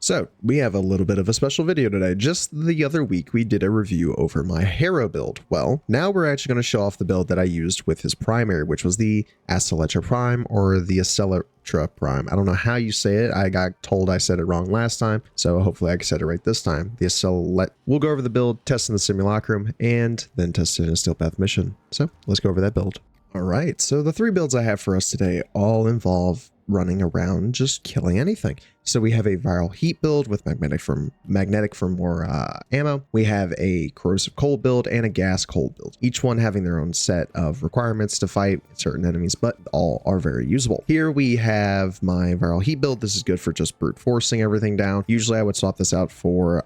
So we have a little bit of a special video today. Just the other week, we did a review over my hero build. Well, now we're actually going to show off the build that I used with his primary, which was the Acceltra Prime or the Acceltra Prime. I don't know how you say it. I got told I said it wrong last time, so hopefully I said it right this time. The Acceltra. We'll go over the build, test in the Simulacrum, and then test it in a Steel Path mission. So let's go over that build. All right, so the three builds I have for us today all involve running around just killing anything. So we have a viral heat build with magnetic for more ammo. We have a corrosive cold build and a gas cold build, each one having their own set of requirements to fight certain enemies, but all are very usable. Here we have my viral heat build. This is good for just brute forcing everything down. Usually I would swap this out for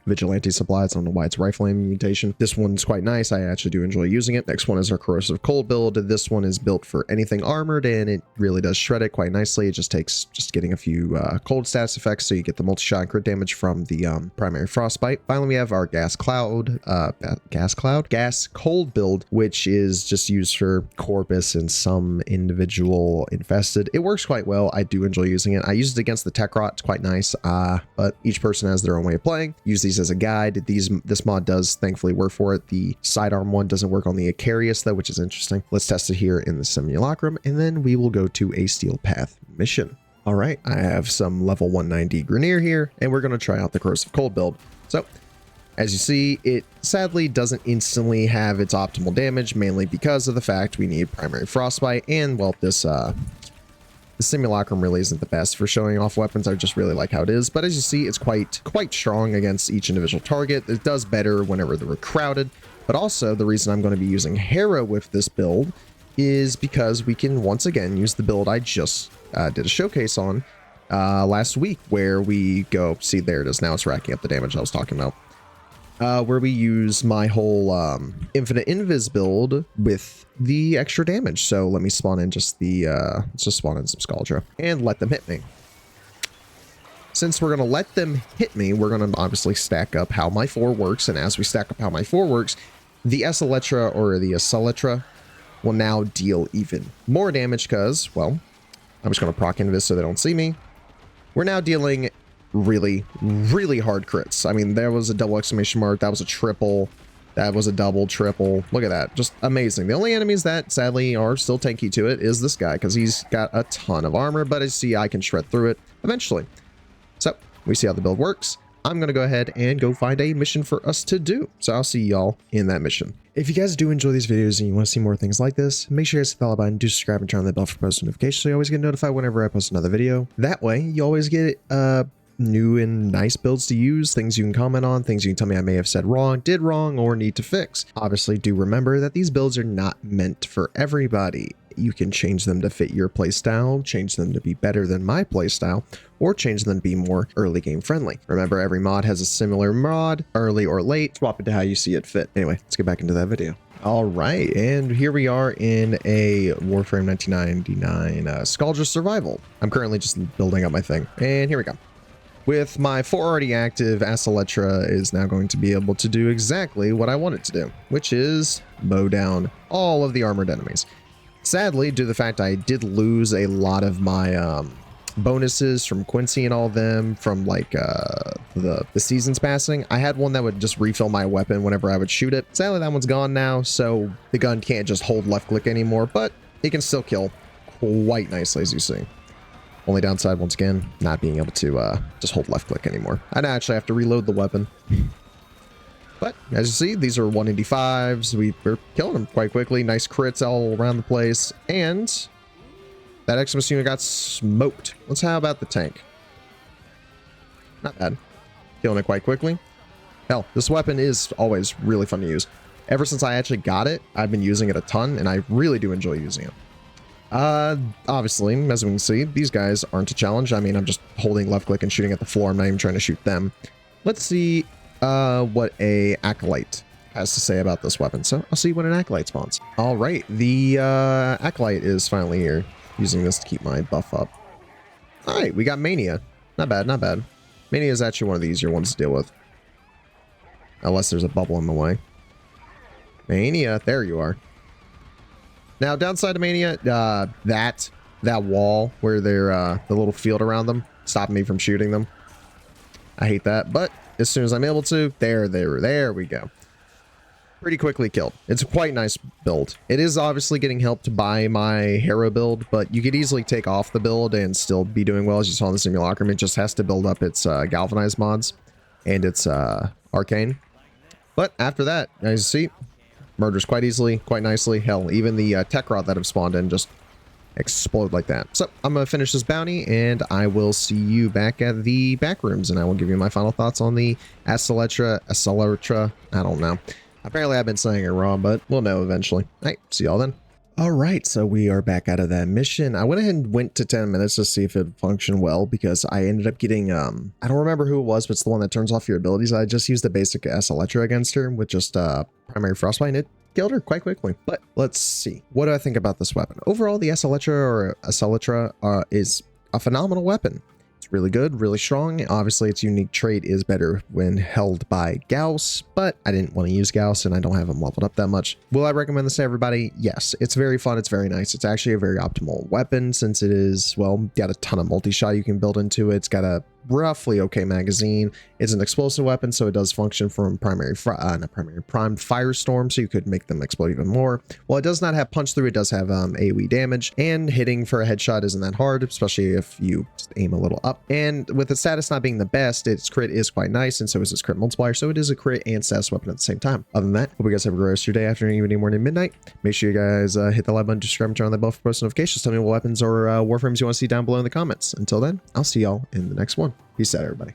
vigilante supplies. I don't know why it's rifle aiming mutation. This one's quite nice. I actually do enjoy using it. Next one is our corrosive cold build. This one is built for anything armored, and it really does shred it quite nicely. It just takes getting a few cold status effects, so you get the multi-shot and crit damage from the primary frostbite. Finally, we have our gas cold build, which is just used for corpus and some individual infested. It works quite well. I do enjoy using it. I use it against the tech rot. It's quite nice, but each person has their own way of playing. Use these as a guide. This mod does thankfully work for it. The sidearm one doesn't work on the Acarius though, which is interesting. Let's test it here in the Simulacrum, and then we will go to a Steel Path mission. All right, I have some level 190 Grineer here, and we're going to try out the corrosive cold build. So as you see, it sadly doesn't instantly have its optimal damage, mainly because of the fact we need primary frostbite, and well, the Simulacrum really isn't the best for showing off weapons. I just really like how it is, but as you see, it's quite strong against each individual target. It does better whenever they're crowded, but also the reason I'm going to be using Hera with this build is because we can once again use the build I just did a showcase on last week, where we go, see, there it is. Now it's racking up the damage I was talking about, where we use my whole infinite invis build with the extra damage. So let me spawn in just the let's just spawn in some Scaldra and let them hit me. Since we're going to let them hit me, we're going to obviously stack up how my 4 works, and as we stack up how my 4 works, the Acceltra or the Acceltra will now deal even more damage because, well, I'm just going to proc invis so they don't see me. We're now dealing really hard crits. I mean, there was a double exclamation mark. That was a triple. That was a double, triple. Look at that. Just amazing. The only enemies that sadly are still tanky to it is this guy, because he's got a ton of armor, but as you see, I can shred through it eventually. So we see how the build works. I'm going to go ahead and go find a mission for us to do. So I'll see y'all in that mission. If you guys do enjoy these videos and you want to see more things like this, make sure you guys hit the bell button, do subscribe, and turn on the bell for post notifications so you always get notified whenever I post another video. That way, you always get new and nice builds to use, things you can comment on, things you can tell me I may have said wrong, did wrong, or need to fix. Obviously, do remember that these builds are not meant for everybody. You can change them to fit your playstyle, change them to be better than my playstyle, or change them to be more early game friendly. Remember, every mod has a similar mod, early or late. Swap it to how you see it fit. Anyway, let's get back into that video. All right, and here we are in a Warframe 1999 Scaldra Survival. I'm currently just building up my thing, and here we go. With my 4 already active, Acceltra is now going to be able to do exactly what I want it to do, which is mow down all of the armored enemies. Sadly, due to the fact I did lose a lot of my bonuses from Quincy and all of them from like the seasons passing, I had one that would just refill my weapon whenever I would shoot it. Sadly, that one's gone now, so the gun can't just hold left click anymore, but it can still kill quite nicely, as you see. Only downside, once again, not being able to just hold left click anymore. I'd actually have to reload the weapon. But as you see, these are 185s. We're killing them quite quickly. Nice crits all around the place. And that Xmas unit got smoked. Let's how about the tank? Not bad. Killing it quite quickly. Hell, this weapon is always really fun to use. Ever since I actually got it, I've been using it a ton, and I really do enjoy using it. Obviously, as we can see, these guys aren't a challenge. I mean, I'm just holding left click and shooting at the floor. I'm not even trying to shoot them. Let's see what a Acolyte has to say about this weapon. So I'll see when an Acolyte spawns. All right, the Acolyte is finally here, using this to keep my buff up. All right, we got Mania. Not bad, not bad. Mania is actually one of the easier ones to deal with, unless there's a bubble in the way. Mania, there you are. Now, downside to Mania, that wall where they're the little field around them, stopping me from shooting them. I hate that, but as soon as I'm able to, there we go. Pretty quickly killed. It's a quite nice build. It is obviously getting helped by my hero build, but you could easily take off the build and still be doing well. As you saw in the Simulacrum, it just has to build up its galvanized mods and its arcane. But after that, as you see, murders quite easily, quite nicely. Hell, even the tech rod that have spawned in just explode like that. So I'm gonna finish this bounty, and I will see you back at the back rooms, and I will give you my final thoughts on the Acceltra. I don't know. Apparently I've been saying it wrong, but we'll know eventually. All right, see y'all then. All right, so we are back out of that mission. I went ahead and went to 10 minutes to see if it functioned well, because I ended up getting, I don't remember who it was, but it's the one that turns off your abilities. I just used the basic Acceltra against her with just primary frostbite, and it killed her quite quickly. But let's see. What do I think about this weapon? Overall, the Acceltra is a phenomenal weapon. It's really good, really strong. Obviously, its unique trait is better when held by Gauss, but I didn't want to use Gauss and I don't have him leveled up that much. Will I recommend this to everybody? Yes. It's very fun. It's very nice. It's actually a very optimal weapon since it is, well, got a ton of multi-shot you can build into it. It's got a roughly okay magazine. It's an explosive weapon, so it does function from primed firestorm, so you could make them explode even more. While it does not have punch through, it does have AoE damage, and hitting for a headshot isn't that hard, especially if you just aim a little up. And with its status not being the best, its crit is quite nice, and so is its crit multiplier, so it is a crit and status weapon at the same time. Other than that, hope you guys have a great rest of your day, afternoon, evening, morning, midnight. Make sure you guys hit the like button, subscribe, and turn on that bell for post notifications. Tell me what weapons or warframes you want to see down below in the comments. Until then, I'll see y'all in the next one. Peace out, everybody.